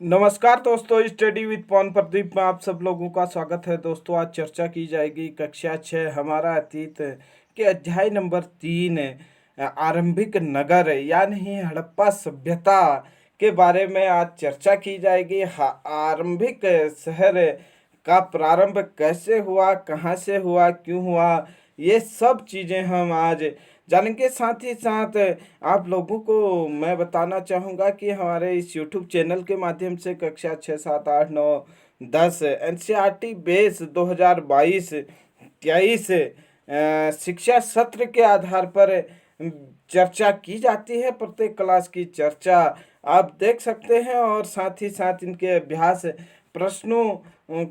नमस्कार दोस्तों, study with पवन प्रदीप में आप सब लोगों का स्वागत है। दोस्तों, आज चर्चा की जाएगी कक्षा 6 हमारा अतीत के अध्याय नंबर 3 आरंभिक नगर यानी हड़प्पा सभ्यता के बारे में आज चर्चा की जाएगी। आरंभिक शहर का प्रारंभ कैसे हुआ, कहाँ से हुआ, क्यों हुआ, ये सब चीज़ें हम आज जानेंगे। साथ ही साथ आप लोगों को मैं बताना चाहूँगा कि हमारे इस यूट्यूब चैनल के माध्यम से कक्षा 6, 7, 8, 9, 10 एनसीईआरटी बेस 2022-23 शिक्षा सत्र के आधार पर चर्चा की जाती है। प्रत्येक क्लास की चर्चा आप देख सकते हैं और साथ ही साथ इनके अभ्यास प्रश्नों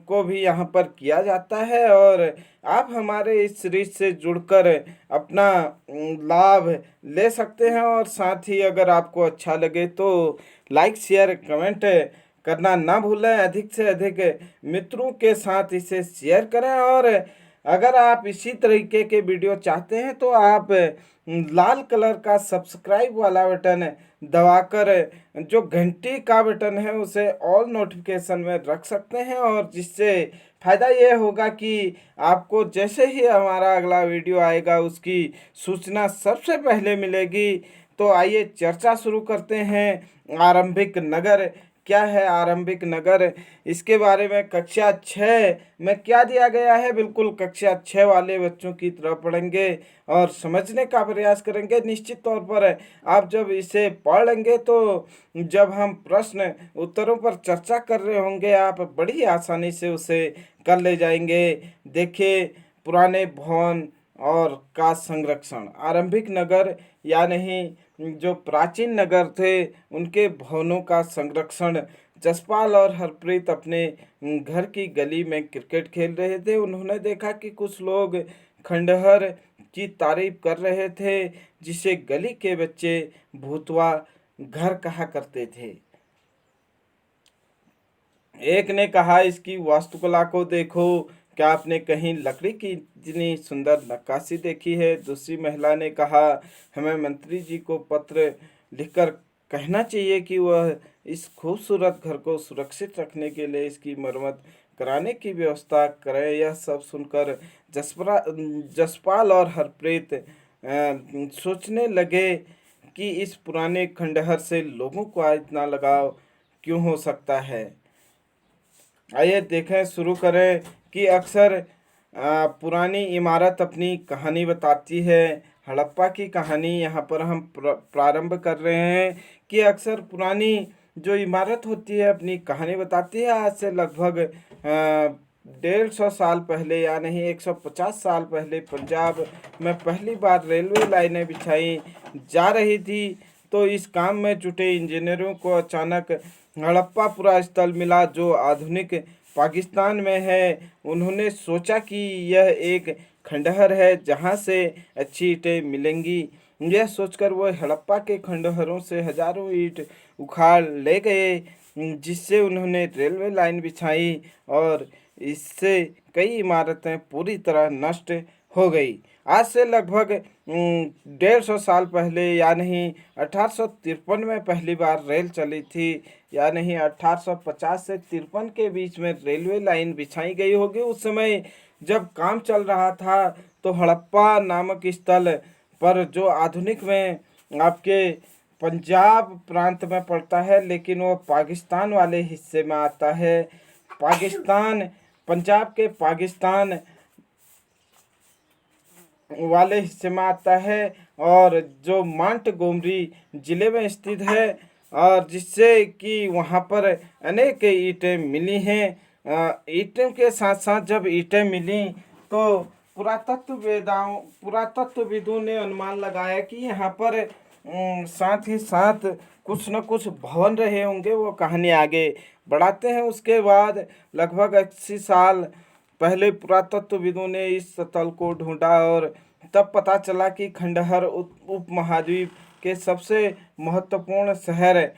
को भी यहाँ पर किया जाता है और आप हमारे इस सीरीज से जुड़कर अपना लाभ ले सकते हैं। और साथ ही अगर आपको अच्छा लगे तो लाइक, शेयर, कमेंट करना ना भूलें। अधिक से अधिक मित्रों के साथ इसे शेयर करें और अगर आप इसी तरीके के वीडियो चाहते हैं तो आप लाल कलर का सब्सक्राइब वाला बटन दबाकर जो घंटी का बटन है उसे ऑल नोटिफिकेशन में रख सकते हैं और जिससे फ़ायदा ये होगा कि आपको जैसे ही हमारा अगला वीडियो आएगा उसकी सूचना सबसे पहले मिलेगी। तो आइए चर्चा शुरू करते हैं। आरंभिक नगर क्या है? आरंभिक नगर, इसके बारे में कक्षा 6 में क्या दिया गया है, बिल्कुल कक्षा 6 वाले बच्चों की तरह पढ़ेंगे और समझने का प्रयास करेंगे। निश्चित तौर पर आप जब इसे पढ़ लेंगे तो जब हम प्रश्न उत्तरों पर चर्चा कर रहे होंगे आप बड़ी आसानी से उसे कर ले जाएंगे। देखिए, पुराने भवन और का संरक्षण। आरंभिक नगर यानी जो प्राचीन नगर थे उनके भवनों का संरक्षण। जसपाल और हरप्रीत अपने घर की गली में क्रिकेट खेल रहे थे। उन्होंने देखा कि कुछ लोग खंडहर की तारीफ कर रहे थे जिसे गली के बच्चे भूतवा घर कहा करते थे। एक ने कहा, इसकी वास्तुकला को देखो, क्या आपने कहीं लकड़ी की इतनी सुंदर नक्काशी देखी है? दूसरी महिला ने कहा, हमें मंत्री जी को पत्र लिखकर कहना चाहिए कि वह इस खूबसूरत घर को सुरक्षित रखने के लिए इसकी मरम्मत कराने की व्यवस्था करें। यह सब सुनकर जसपाल और हरप्रीत सोचने लगे कि इस पुराने खंडहर से लोगों को इतना लगाव क्यों हो सकता है। आइए देखें, शुरू करें कि अक्सर पुरानी इमारत अपनी कहानी बताती है। हड़प्पा की कहानी यहाँ पर हम प्रारंभ कर रहे हैं कि अक्सर पुरानी जो इमारत होती है अपनी कहानी बताती है। आज से लगभग 150 साल पहले या नहीं 150 साल पहले पंजाब में पहली बार रेलवे लाइनें बिछाई जा रही थी तो इस काम में जुटे इंजीनियरों को अचानक हड़प्पा स्थल मिला जो आधुनिक पाकिस्तान में है। उन्होंने सोचा कि यह एक खंडहर है जहां से अच्छी ईंटें मिलेंगी। यह सोचकर वो हड़प्पा के खंडहरों से हजारों ईंट उखाड़ ले गए जिससे उन्होंने रेलवे लाइन बिछाई और इससे कई इमारतें पूरी तरह नष्ट हो गई। आज से लगभग 150 साल पहले या नहीं 1853 में पहली बार रेल चली थी या नहीं 1850 से 53 के बीच में रेलवे लाइन बिछाई गई होगी। उस समय जब काम चल रहा था तो हड़प्पा नामक स्थल पर जो आधुनिक में आपके पंजाब प्रांत में पड़ता है लेकिन वो पाकिस्तान वाले हिस्से में आता है। पाकिस्तान, पंजाब के पाकिस्तान वाले हिस्से में आता है और जो मांटगोमरी ज़िले में स्थित है और जिससे कि वहाँ पर अनेक ईंटें मिली हैं। ईंटों के साथ साथ जब ईंटें मिली तो पुरातत्वविदों ने अनुमान लगाया कि यहाँ पर साथ ही साथ कुछ न कुछ भवन रहे होंगे। वो कहानी आगे बढ़ाते हैं। उसके बाद लगभग 80 साल पहले पुरातत्वविदों ने इस स्थल को ढूंढा और तब पता चला कि खंडहर उपमहाद्वीप के सबसे महत्वपूर्ण शहर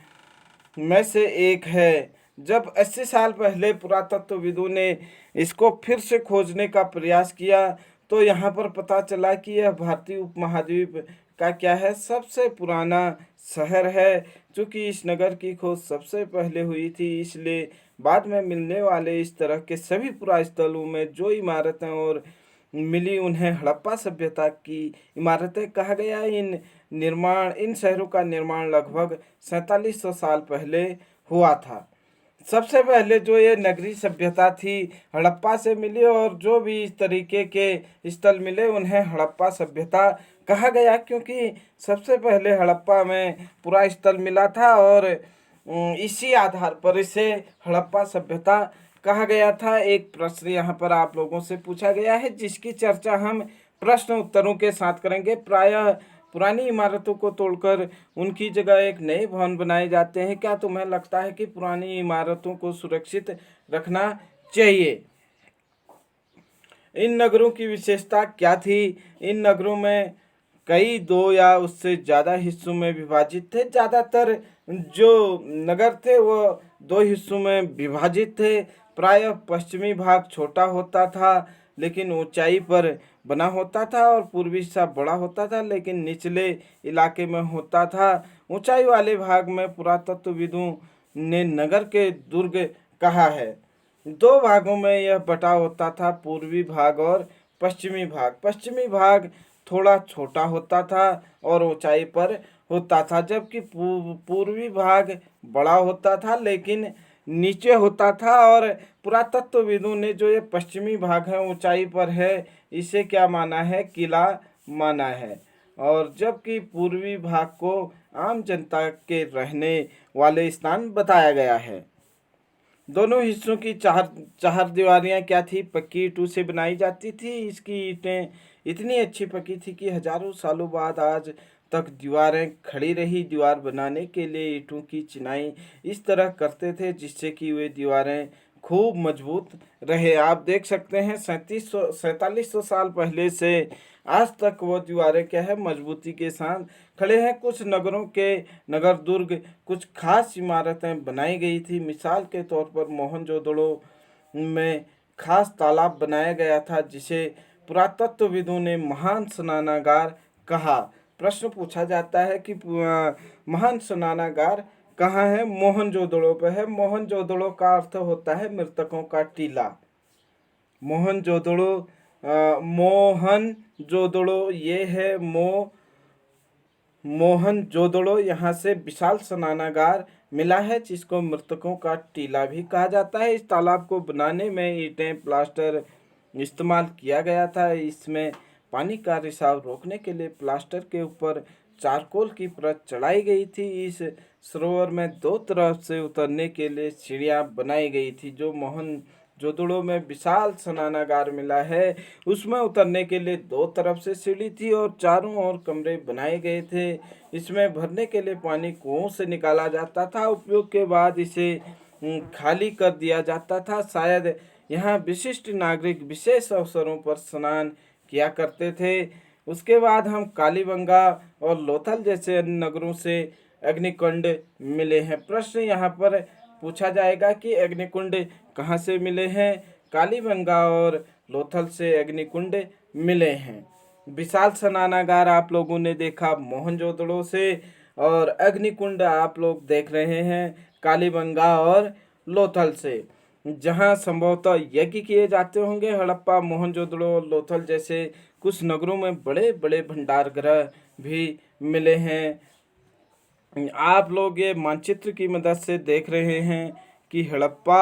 में से एक है। जब 80 साल पहले पुरातत्वविदों ने इसको फिर से खोजने का प्रयास किया तो यहाँ पर पता चला कि यह भारतीय उपमहाद्वीप का क्या है, सबसे पुराना शहर है। चूँकि इस नगर की खोज सबसे पहले हुई थी, इसलिए बाद में मिलने वाले इस तरह के सभी पुरास्थलों में जो इमारतें और मिली उन्हें हड़प्पा सभ्यता की इमारतें कहा गया। इन शहरों का निर्माण लगभग 4700 साल पहले हुआ था। सबसे पहले जो ये नगरीय सभ्यता थी हड़प्पा से मिली, और जो भी इस तरीके के स्थल मिले उन्हें हड़प्पा सभ्यता कहा गया, क्योंकि सबसे पहले हड़प्पा में पूरा स्थल मिला था और इसी आधार पर इसे हड़प्पा सभ्यता कहा गया था। एक प्रश्न यहाँ पर आप लोगों से पूछा गया है, जिसकी चर्चा हम प्रश्न उत्तरों के साथ करेंगे। प्रायः पुरानी इमारतों को तोड़कर उनकी जगह एक नए भवन बनाए जाते हैं। क्या तुम्हें लगता है कि पुरानी इमारतों को सुरक्षित रखना चाहिए? इन नगरों की विशेषता क्या थी? इन नगरों में कई दो या उससे ज़्यादा हिस्सों में विभाजित थे। ज़्यादातर जो नगर थे वो दो हिस्सों में विभाजित थे। प्रायः पश्चिमी भाग छोटा होता था लेकिन ऊंचाई पर बना होता था, और पूर्वी हिस्सा बड़ा होता था लेकिन निचले इलाके में होता था। ऊंचाई वाले भाग में पुरातत्वविदों ने नगर के दुर्ग कहा है। दो भागों में यह बटा होता था, पूर्वी भाग और पश्चिमी भाग। पश्चिमी भाग थोड़ा छोटा होता था और ऊंचाई पर होता था, जबकि पूर्वी भाग बड़ा होता था लेकिन नीचे होता था। और पुरातत्वविदों ने जो ये पश्चिमी भाग है ऊंचाई पर है, इसे क्या माना है? किला माना है। और जबकि पूर्वी भाग को आम जनता के रहने वाले स्थान बताया गया है। दोनों हिस्सों की चार दीवारियां क्या थी? पक्की ईंटों से बनाई जाती थी। इसकी ईंटें इतनी अच्छी पकी थी कि हजारों सालों बाद आज तक दीवारें खड़ी रही। दीवार बनाने के लिए ईंटों की चिनाई इस तरह करते थे जिससे कि वे दीवारें खूब मजबूत रहे। आप देख सकते हैं 4700 साल पहले से आज तक वो दीवारें क्या है, मजबूती के साथ खड़े हैं। कुछ नगरों के नगर दुर्ग कुछ खास इमारतें बनाई गई थी। मिसाल के तौर पर मोहनजोदड़ो में खास तालाब बनाया गया था जिसे पुरातत्वविदों ने महान स्नानागार कहा। प्रश्न पूछा जाता है कि महान स्नानागार कहाँ है? मोहनजोदड़ो पे है। मोहनजोदड़ो का अर्थ होता है मृतकों का टीला। मोहनजोदड़ो मोहनजोदड़ो ये है मोहनजोदड़ो, यहाँ से विशाल स्नानागार मिला है जिसको मृतकों का टीला भी कहा जाता है। इस तालाब को बनाने में ईंटें प्लास्टर इस्तेमाल किया गया था। इसमें पानी का रिसाव रोकने के लिए प्लास्टर के ऊपर चारकोल की परत चढ़ाई गई थी। इस सरोवर में दो तरफ से उतरने के लिए सीढ़ियां बनाई गई थी। जो मोहनजोदड़ो में विशाल स्नानागार मिला है उसमें उतरने के लिए दो तरफ से सीढ़ी थी और चारों ओर कमरे बनाए गए थे। इसमें भरने के लिए पानी कुओं से निकाला जाता था। उपयोग के बाद इसे खाली कर दिया जाता था। शायद यहाँ विशिष्ट नागरिक विशेष अवसरों पर स्नान किया करते थे। उसके बाद हम कालीबंगा और लोथल जैसे अन्य नगरों से अग्निकुंड मिले हैं। प्रश्न यहाँ पर पूछा जाएगा कि अग्निकुंड कहाँ से मिले हैं? कालीबंगा और लोथल से अग्निकुंड मिले हैं। विशाल स्नानागार आप लोगों ने देखा मोहनजोदड़ो से, और अग्निकुंड आप लोग देख रहे हैं कालीबंगा और लोथल से, जहां संभवतः यज्ञ किए जाते होंगे। हड़प्पा, मोहनजोदड़ो और लोथल जैसे कुछ नगरों में बड़े बड़े भंडार गृह भी मिले हैं। आप लोग ये मानचित्र की मदद से देख रहे हैं कि हड़प्पा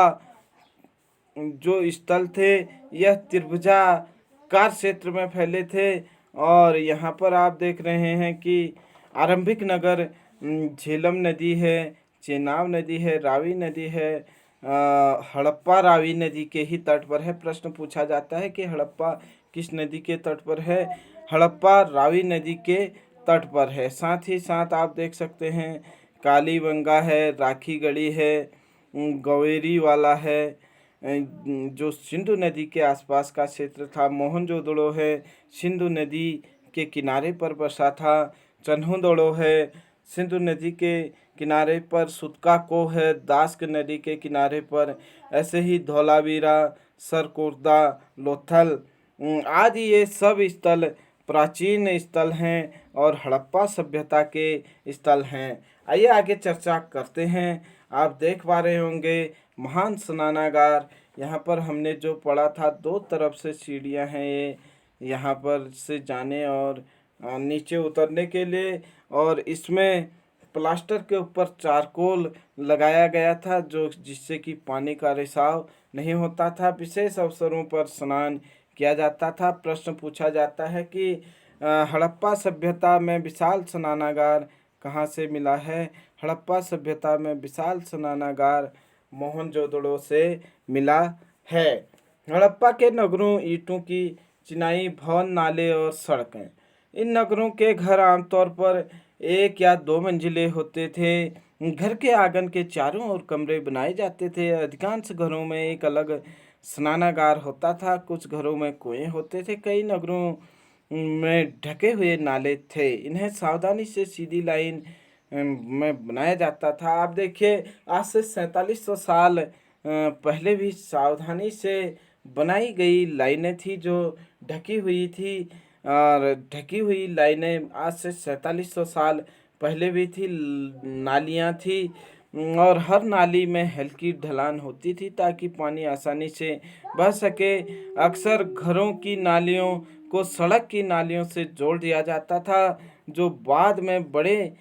जो स्थल थे यह त्रिभुजाकार क्षेत्र में फैले थे। और यहाँ पर आप देख रहे हैं कि आरंभिक नगर झेलम नदी है, चेनाब नदी है, रावी नदी है। हड़प्पा रावी नदी के ही तट पर है। प्रश्न पूछा जाता है कि हड़प्पा किस नदी के तट पर है? हड़प्पा रावी नदी के तट पर है। साथ ही साथ आप देख सकते हैं कालीबंगा है, राखी गढ़ी है, गवेरी वाला है जो सिंधु नदी के आसपास का क्षेत्र था। मोहनजोदड़ो है, सिंधु नदी के किनारे पर बसा था। चन्हुदड़ो है, सिंधु नदी के किनारे पर। सुतका को है, दास्क नदी के किनारे पर। ऐसे ही धौलावीरा, सरकोर्दा, लोथल आदि ये सब स्थल प्राचीन स्थल हैं और हड़प्पा सभ्यता के स्थल हैं। आइए आगे चर्चा करते हैं। आप देख पा रहे होंगे महान स्नानागार। यहाँ पर हमने जो पढ़ा था, दो तरफ से सीढ़ियाँ हैं ये यहाँ पर से जाने और नीचे उतरने के लिए, और इसमें प्लास्टर के ऊपर चारकोल लगाया गया था जो जिससे कि पानी का रिसाव नहीं होता था। विशेष अवसरों पर स्नान किया जाता था। प्रश्न पूछा जाता है कि हड़प्पा सभ्यता में विशाल स्नानागार कहाँ से मिला है। हड़प्पा सभ्यता में विशाल स्नानागार मोहनजोदड़ो से मिला है। हड़प्पा के नगरों ईंटों की चिनाई, भवन, नाले और सड़कें। इन नगरों के घर आमतौर पर एक या दो मंजिले होते थे। घर के आंगन के चारों ओर कमरे बनाए जाते थे। अधिकांश घरों में एक अलग स्नानागार होता था। कुछ घरों में कुएं होते थे। कई नगरों में ढके हुए नाले थे। इन्हें सावधानी से सीधी लाइन में बनाया जाता था। आप देखिए, आज से 4700 साल पहले भी सावधानी से बनाई गई लाइनें थी जो ढकी हुई थी, और ढकी हुई लाइनें आज से 4700 साल पहले भी थी। नालियाँ थी और हर नाली में हल्की ढलान होती थी ताकि पानी आसानी से बह सके। अक्सर घरों की नालियों को सड़क की नालियों से जोड़ दिया जाता था जो बाद में बड़े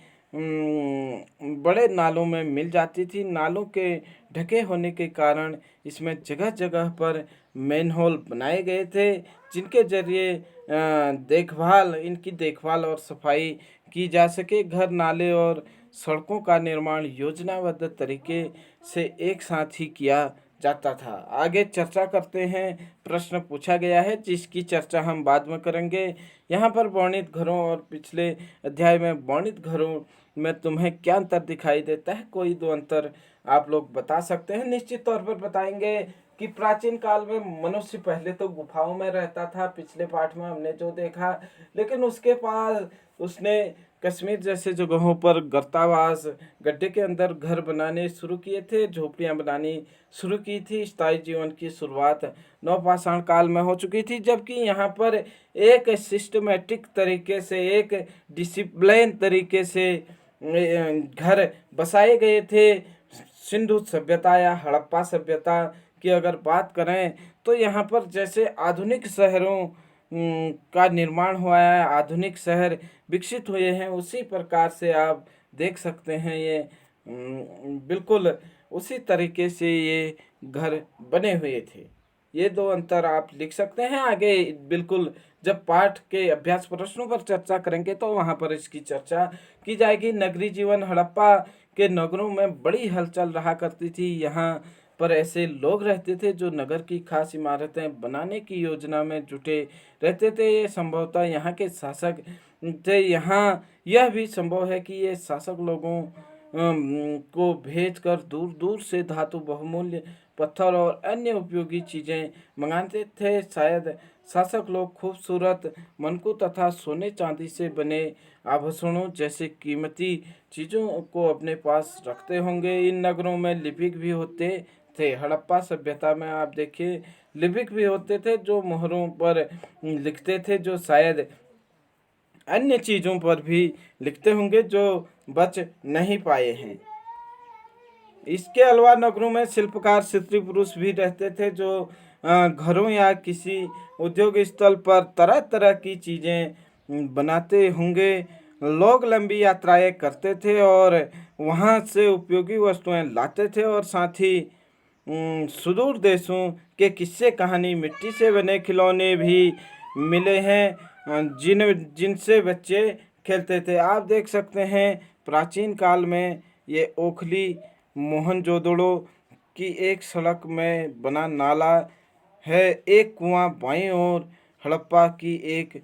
नालों में मिल जाती थी। नालों के ढके होने के कारण इसमें जगह जगह पर मैनहोल बनाए गए थे जिनके जरिए इनकी देखभाल और सफाई की जा सके। घर, नाले और सड़कों का निर्माण योजनाबद्ध तरीके से एक साथ ही किया जाता था। आगे चर्चा करते हैं। प्रश्न पूछा गया है जिसकी चर्चा हम बाद में करेंगे। यहाँ पर वर्णित घरों और पिछले अध्याय में वर्णित घरों में तुम्हें क्या अंतर दिखाई देता है? कोई दो अंतर आप लोग बता सकते हैं। निश्चित तौर पर बताएंगे कि प्राचीन काल में मनुष्य पहले तो गुफाओं में रहता था, पिछले पाठ में हमने जो देखा, लेकिन उसके बाद उसने कश्मीर जैसे जगहों पर गर्तावास, गड्ढे के अंदर घर बनाने शुरू किए थे, झोपड़ियां बनानी शुरू की थी। स्थायी जीवन की शुरुआत नवपाषाण काल में हो चुकी थी, जबकि यहाँ पर एक सिस्टमेटिक तरीके से, एक डिसिप्लिन तरीके से घर बसाए गए थे। सिंधु सभ्यता या हड़प्पा सभ्यता की अगर बात करें तो यहाँ पर जैसे आधुनिक शहरों का निर्माण हुआ है, आधुनिक शहर विकसित हुए हैं, उसी प्रकार से आप देख सकते हैं ये बिल्कुल उसी तरीके से ये घर बने हुए थे। ये दो अंतर आप लिख सकते हैं। आगे बिल्कुल जब पाठ के अभ्यास प्रश्नों पर चर्चा करेंगे तो वहाँ पर इसकी चर्चा की जाएगी। नगरीय जीवन, हड़प्पा के नगरों में बड़ी हलचल रहा करती थी। यहाँ पर ऐसे लोग रहते थे जो नगर की खास इमारतें बनाने की योजना में जुटे रहते थे। ये संभवतः यहाँ के शासक थे। यहाँ यह भी संभव है कि ये शासक लोगों को भेजकर दूर दूर से धातु, बहुमूल्य पत्थर और अन्य उपयोगी चीज़ें मंगाते थे। शायद शासक लोग खूबसूरत मनकू तथा सोने चांदी से बने आभूषणों जैसे कीमती चीज़ों को अपने पास रखते होंगे। इन नगरों में लिपिक भी होते थे। हड़प्पा सभ्यता में आप देखिए लिपिक भी होते थे जो मोहरों पर लिखते थे, जो शायद अन्य चीज़ों पर भी लिखते होंगे जो बच नहीं पाए हैं। इसके अलावा नगरों में शिल्पकार, स्त्री पुरुष भी रहते थे जो घरों या किसी उद्योग स्थल पर तरह तरह की चीज़ें बनाते होंगे। लोग लंबी यात्राएं करते थे और वहां से उपयोगी वस्तुएं लाते थे, और साथ ही सुदूर देशों के किस्से कहानी, मिट्टी से बने खिलौने भी मिले हैं जिनसे बच्चे खेलते थे। आप देख सकते हैं प्राचीन काल में ये ओखली मोहनजोदड़ो की एक सड़क में बना नाला है, एक कुआं बाईं ओर हड़प्पा की एक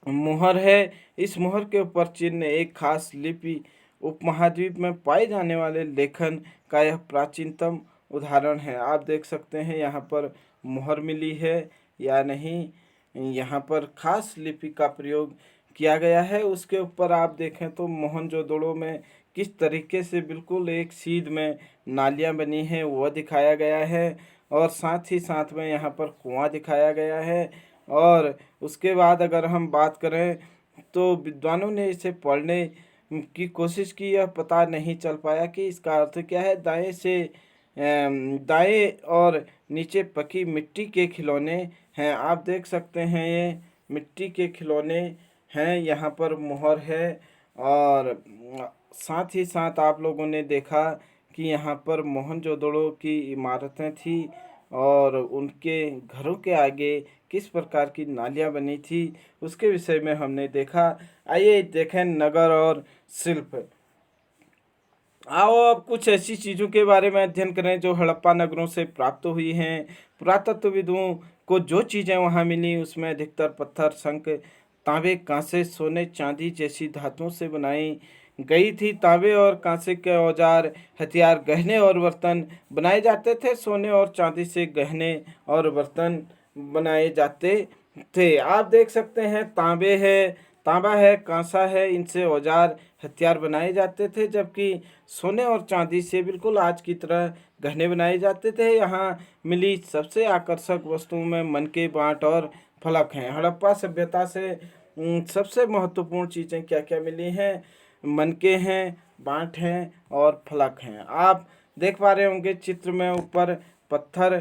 मुहर है। इस मुहर के ऊपर चिन्ह एक खास लिपि उपमहाद्वीप में पाए जाने वाले लेखन का यह प्राचीनतम उदाहरण है। आप देख सकते हैं यहाँ पर मुहर मिली है या नहीं, यहाँ पर खास लिपि का प्रयोग किया गया है। उसके ऊपर आप देखें तो मोहनजोदड़ो में किस तरीके से बिल्कुल एक सीध में नालियाँ बनी हैं वह दिखाया गया है, और साथ ही साथ में यहाँ पर कुआं दिखाया गया है। और उसके बाद अगर हम बात करें तो विद्वानों ने इसे पढ़ने की कोशिश की, यह पता नहीं चल पाया कि इसका अर्थ क्या है। दाएं और नीचे पकी मिट्टी के खिलौने हैं। आप देख सकते हैं ये मिट्टी के खिलौने हैं, यहाँ पर मोहर है। और साथ ही साथ आप लोगों ने देखा कि यहाँ पर मोहनजोदड़ो की इमारतें थी और उनके घरों के आगे किस प्रकार की नालियाँ बनी थी, उसके विषय में हमने देखा। आइए देखें नगर और शिल्प। आओ अब कुछ ऐसी चीज़ों के बारे में अध्ययन करें जो हड़प्पा नगरों से प्राप्त हुई हैं। पुरातत्वविदों को जो चीज़ें वहाँ मिली उसमें अधिकतर पत्थर, शंख, तांबे, कांसे, सोने, चांदी जैसी धातुओं से बनाई गई थी। तांबे और कांसे के औजार, हथियार, गहने और बर्तन बनाए जाते थे। सोने और चांदी से गहने और बर्तन बनाए जाते थे। आप देख सकते हैं तांबा है, कांसा है, इनसे औजार, हथियार बनाए जाते थे। जबकि सोने और चांदी से बिल्कुल आज की तरह गहने बनाए जाते थे। यहाँ मिली सबसे आकर्षक वस्तुओं में मनके, बाँट और फलक हैं। हड़प्पा सभ्यता से सबसे महत्वपूर्ण चीज़ें क्या क्या मिली हैं? मनके हैं, बाँट हैं और फलक हैं। आप देख पा रहे होंगे चित्र में ऊपर पत्थर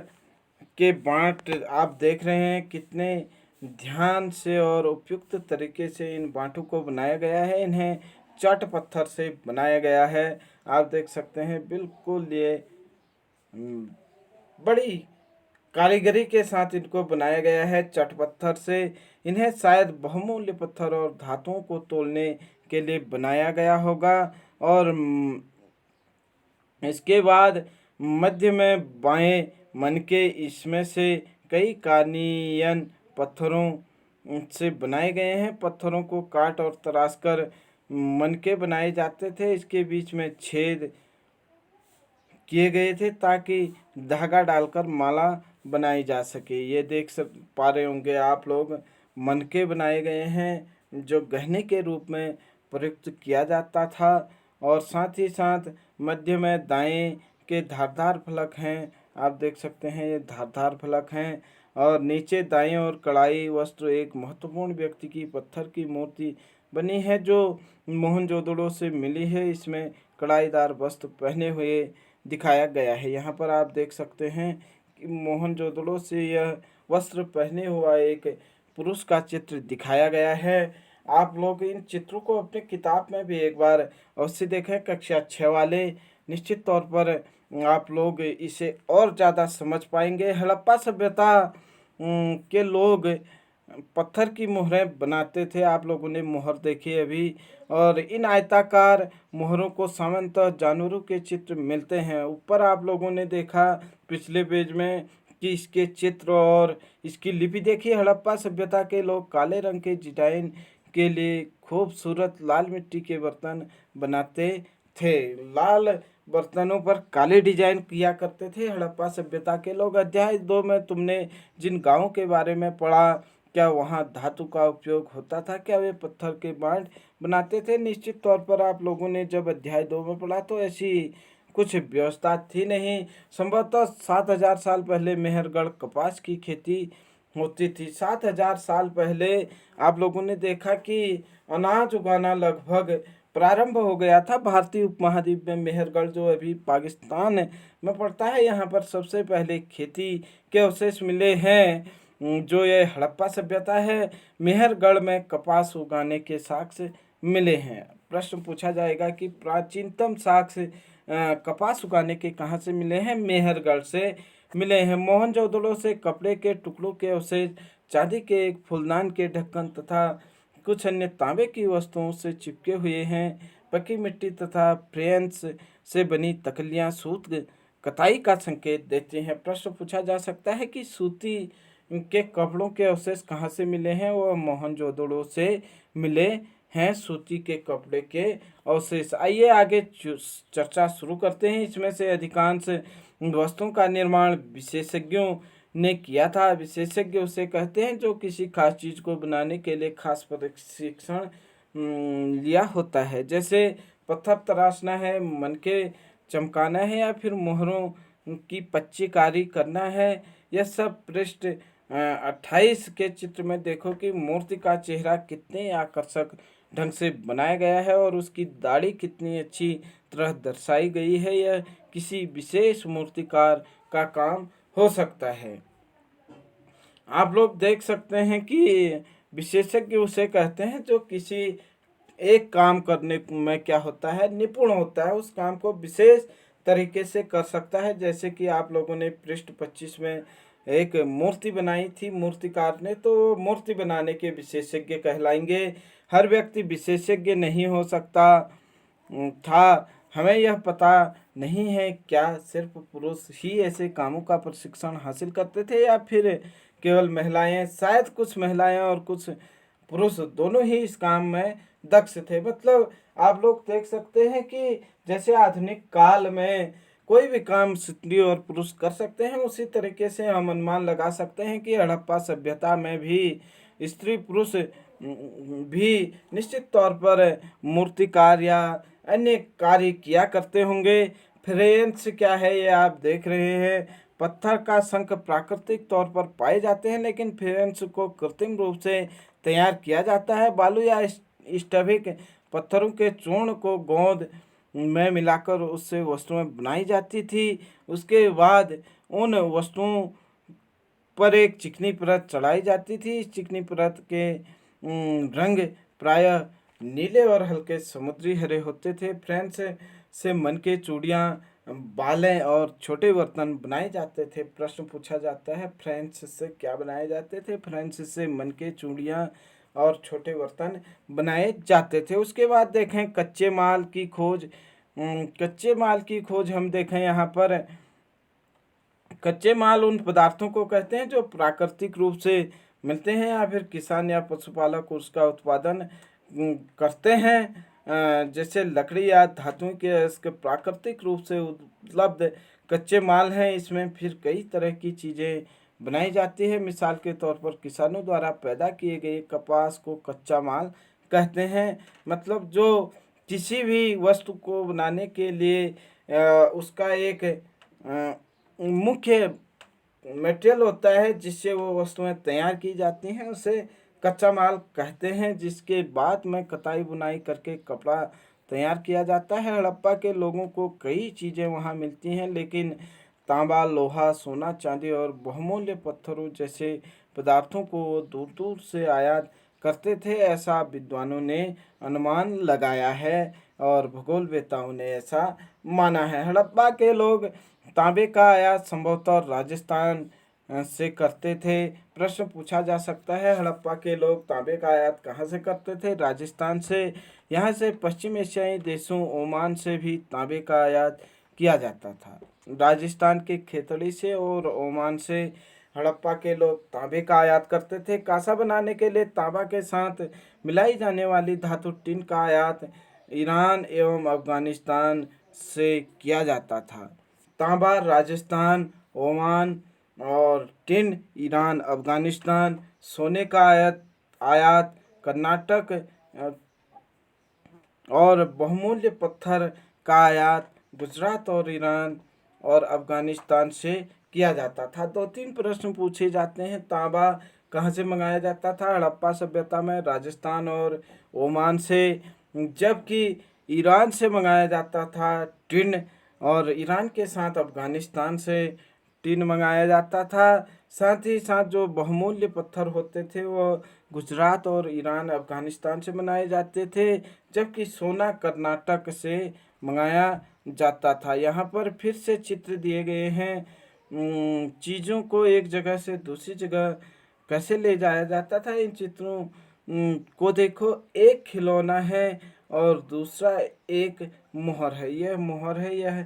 के बाँट आप देख रहे हैं। कितने ध्यान से और उपयुक्त तरीके से इन बाँटों को बनाया गया है। इन्हें चट पत्थर से बनाया गया है। आप देख सकते हैं बिल्कुल ये बड़ी कारीगरी के साथ इनको बनाया गया है चट पत्थर से। इन्हें शायद बहुमूल्य पत्थर और धातुओं को तोलने के लिए बनाया गया होगा। और इसके बाद मध्य में बाएं मनके, इसमें से कई कार्नियन पत्थरों से बनाए गए हैं। पत्थरों को काट और तराश कर मनके बनाए जाते थे। इसके बीच में छेद किए गए थे ताकि धागा डालकर माला बनाई जा सके। ये देख पा रहे होंगे आप लोग, मनके बनाए गए हैं जो गहने के रूप में प्रयुक्त किया जाता था। और साथ ही साथ मध्य में दाएं के धारदार फलक हैं। आप देख सकते हैं ये धारदार फलक हैं। और नीचे दाएं और कढ़ाई वस्त्र, एक महत्वपूर्ण व्यक्ति की पत्थर की मूर्ति बनी है जो मोहनजोदड़ो से मिली है। इसमें कढ़ाईदार वस्त्र पहने हुए दिखाया गया है। यहाँ पर आप देख सकते हैं कि मोहनजोदड़ो से यह वस्त्र पहने हुआ एक पुरुष का चित्र दिखाया गया है। आप लोग इन चित्रों को अपने किताब में भी एक बार अवश्य देखें, कक्षा 6 वाले। निश्चित तौर पर आप लोग इसे और ज़्यादा समझ पाएंगे। हड़प्पा सभ्यता के लोग पत्थर की मोहरें बनाते थे। आप लोगों ने मोहर देखी अभी। और इन आयताकार मोहरों को सामान्यतः जानवरों के चित्र मिलते हैं। ऊपर आप लोगों ने देखा पिछले पेज में कि इसके चित्र और इसकी लिपि देखिए। हड़प्पा सभ्यता के लोग काले रंग के डिजाइन के लिए खूबसूरत लाल मिट्टी के बर्तन बनाते थे। लाल बर्तनों पर काले डिजाइन किया करते थे हड़प्पा सभ्यता के लोग। अध्याय 2 में तुमने जिन गांवों के बारे में पढ़ा, क्या वहाँ धातु का उपयोग होता था? क्या वे पत्थर के बांट बनाते थे? निश्चित तौर पर आप लोगों ने जब अध्याय 2 में पढ़ा तो ऐसी कुछ व्यवस्था थी नहीं। संभवतः 7,000 साल पहले मेहरगढ़ कपास की खेती होती थी। 7,000 साल पहले आप लोगों ने देखा कि अनाज उगाना लगभग प्रारंभ हो गया था। भारतीय उपमहाद्वीप में मेहरगढ़ जो अभी पाकिस्तान में पड़ता है, यहाँ पर सबसे पहले खेती के अवशेष मिले हैं। जो ये हड़प्पा सभ्यता है, मेहरगढ़ में कपास उगाने के साक्ष्य मिले हैं। प्रश्न पूछा जाएगा कि प्राचीनतम साक्ष्य कपास उगाने के कहाँ से मिले हैं? मेहरगढ़ से मिले हैं। मोहनजोदड़ो से कपड़े के टुकड़ों के अवशेष, चांदी के एक फूलदान के ढक्कन तथा कुछ अन्य तांबे की वस्तुओं से चिपके हुए हैं। पकी मिट्टी तथा फ्रेंच से बनी तकलियां सूत कताई का संकेत देती हैं। प्रश्न पूछा जा सकता है कि सूती के कपड़ों के अवशेष कहाँ से मिले हैं? वह मोहनजोदड़ो से मिले हैं सूती के कपड़े के अवशेष। आइए आगे चर्चा शुरू करते हैं। इसमें से अधिकांश वस्तुओं का निर्माण विशेषज्ञों ने किया था। विशेषज्ञ उसे कहते हैं जो किसी खास चीज़ को बनाने के लिए खास प्रशिक्षण लिया होता है। जैसे पत्थर तराशना है, मनके चमकाना है या फिर मोहरों की पच्चीकारी करना है। यह सब पृष्ठ 28 के चित्र में देखो कि मूर्ति का चेहरा कितने आकर्षक ढंग से बनाया गया है और उसकी दाढ़ी कितनी अच्छी तरह दर्शाई गई है। यह किसी विशेष मूर्तिकार का काम हो सकता है। आप लोग देख सकते हैं कि विशेषज्ञ उसे कहते हैं जो किसी एक काम करने में क्या होता है, निपुण होता है, उस काम को विशेष तरीके से कर सकता है। जैसे कि आप लोगों ने पृष्ठ 25 में एक मूर्ति बनाई थी मूर्तिकार ने, तो मूर्ति बनाने के विशेषज्ञ कहलाएंगे। हर व्यक्ति विशेषज्ञ नहीं हो सकता था। हमें यह पता नहीं है क्या सिर्फ पुरुष ही ऐसे कामों का प्रशिक्षण हासिल करते थे या फिर केवल महिलाएं। शायद कुछ महिलाएं और कुछ पुरुष दोनों ही इस काम में दक्ष थे। मतलब आप लोग देख सकते हैं कि जैसे आधुनिक काल में कोई भी काम स्त्री और पुरुष कर सकते हैं, उसी तरीके से हम अनुमान लगा सकते हैं कि हड़प्पा सभ्यता में भी स्त्री पुरुष भी निश्चित तौर पर मूर्तिकार या अन्य कार्य किया करते होंगे। फ्रेंच क्या है ये आप देख रहे हैं। पत्थर का शंख प्राकृतिक तौर पर पाए जाते हैं, लेकिन फ्रेंच को कृत्रिम रूप से तैयार किया जाता है। बालू या स्टैबिक पत्थरों के चूर्ण को गोंद में मिलाकर उससे वस्तुएं बनाई जाती थी। उसके बाद उन वस्तुओं पर एक चिकनी परत चढ़ाई जाती थी। इस चिकनी परत के रंग प्रायः नीले और हल्के समुद्री हरे होते थे। फ्रेंच से मन के चूड़ियाँ, बालें और छोटे बर्तन बनाए जाते थे। प्रश्न पूछा जाता है फ्रेंच से क्या बनाए जाते थे। फ्रेंच से मन के चूड़ियाँ और छोटे बर्तन बनाए जाते थे। उसके बाद देखें कच्चे माल की खोज। कच्चे माल की खोज हम देखें यहाँ पर। कच्चे माल उन पदार्थों को कहते हैं जो प्राकृतिक रूप से मिलते हैं या फिर किसान या पशुपालक उसका उत्पादन करते हैं। जैसे लकड़ी या धातुओं के इसके प्राकृतिक रूप से उपलब्ध कच्चे माल हैं। इसमें फिर कई तरह की चीज़ें बनाई जाती है। मिसाल के तौर पर किसानों द्वारा पैदा किए गए कपास को कच्चा माल कहते हैं। मतलब जो किसी भी वस्तु को बनाने के लिए उसका एक मुख्य मटेरियल होता है जिससे वो वस्तुएं तैयार की जाती हैं, उसे कच्चा माल कहते हैं। जिसके बाद में कताई बुनाई करके कपड़ा तैयार किया जाता है। हड़प्पा के लोगों को कई चीज़ें वहाँ मिलती हैं, लेकिन तांबा, लोहा, सोना, चांदी और बहुमूल्य पत्थरों जैसे पदार्थों को वो दूर दूर से आयात करते थे, ऐसा विद्वानों ने अनुमान लगाया है और भूगोलवेताओं ने ऐसा माना है। हड़प्पा के लोग तांबे का आयात संभवतः राजस्थान से करते थे। प्रश्न पूछा जा सकता है हड़प्पा के लोग तांबे का आयात कहाँ से करते थे। राजस्थान से। यहाँ से पश्चिम एशियाई देशों ओमान से भी तांबे का आयात किया जाता था। राजस्थान के खेतड़ी से और ओमान से हड़प्पा के लोग तांबे का आयात करते थे। कांसा बनाने के लिए तांबा के साथ मिलाई जाने वाली धातु टिन का आयात ईरान एवं अफगानिस्तान से किया जाता था। तांबा राजस्थान, ओमान और टिन ईरान, अफगानिस्तान। सोने का आयात आयात कर्नाटक और बहुमूल्य पत्थर का आयात गुजरात और ईरान और अफगानिस्तान से किया जाता था। 2-3 प्रश्न पूछे जाते हैं। तांबा कहाँ से मंगाया जाता था। हड़प्पा सभ्यता में राजस्थान और ओमान से, जबकि ईरान से मंगाया जाता था टिन, और ईरान के साथ अफगानिस्तान से टिन मंगाया जाता था। साथ ही साथ जो बहुमूल्य पत्थर होते थे वो गुजरात और ईरान, अफगानिस्तान से बनाए जाते थे, जबकि सोना कर्नाटक से मंगाया जाता था। यहाँ पर फिर से चित्र दिए गए हैं। चीज़ों को एक जगह से दूसरी जगह कैसे ले जाया जाता था। इन चित्रों को देखो। एक खिलौना है और दूसरा एक मोहर है। यह मोहर है, यह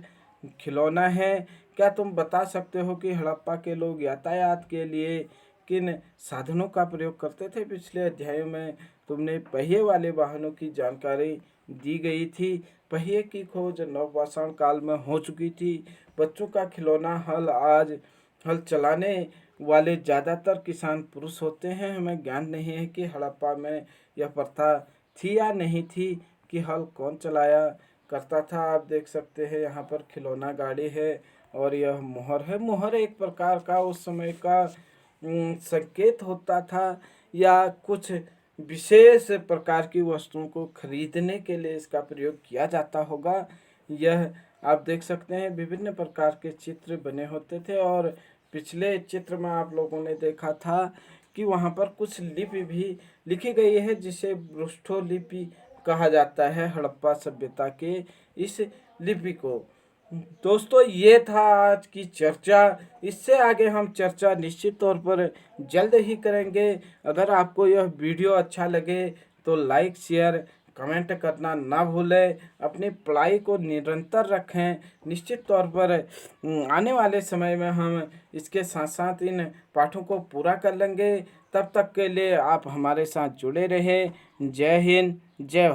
खिलौना है। क्या तुम बता सकते हो कि हड़प्पा के लोग यातायात के लिए किन साधनों का प्रयोग करते थे। पिछले अध्यायों में तुमने पहिए वाले वाहनों की जानकारी दी गई थी। पहिए की खोज नवपाषाण काल में हो चुकी थी। बच्चों का खिलौना हल। आज हल चलाने वाले ज़्यादातर किसान पुरुष होते हैं। हमें ज्ञान नहीं है कि हड़प्पा में यह प्रथा थी या नहीं थी कि हल कौन चलाया करता था। आप देख सकते हैं यहाँ पर खिलौना गाड़ी है और यह मोहर है। मोहर एक प्रकार का उस समय का संकेत होता था या कुछ विशेष प्रकार की वस्तुओं को खरीदने के लिए इसका प्रयोग किया जाता होगा। यह आप देख सकते हैं विभिन्न प्रकार के चित्र बने होते थे और पिछले चित्र में आप लोगों ने देखा था कि वहाँ पर कुछ लिपि भी लिखी गई है जिसे ब्रुस्टो लिपि कहा जाता है, हड़प्पा सभ्यता के इस लिपि को। दोस्तों ये था आज की चर्चा। इससे आगे हम चर्चा निश्चित तौर पर जल्द ही करेंगे। अगर आपको यह वीडियो अच्छा लगे तो लाइक शेयर कमेंट करना ना भूलें। अपनी पढ़ाई को निरंतर रखें। निश्चित तौर पर आने वाले समय में हम इसके साथ साथ इन पाठों को पूरा कर लेंगे। तब तक के लिए आप हमारे साथ जुड़े रहें। जय हिंद, जय भारत।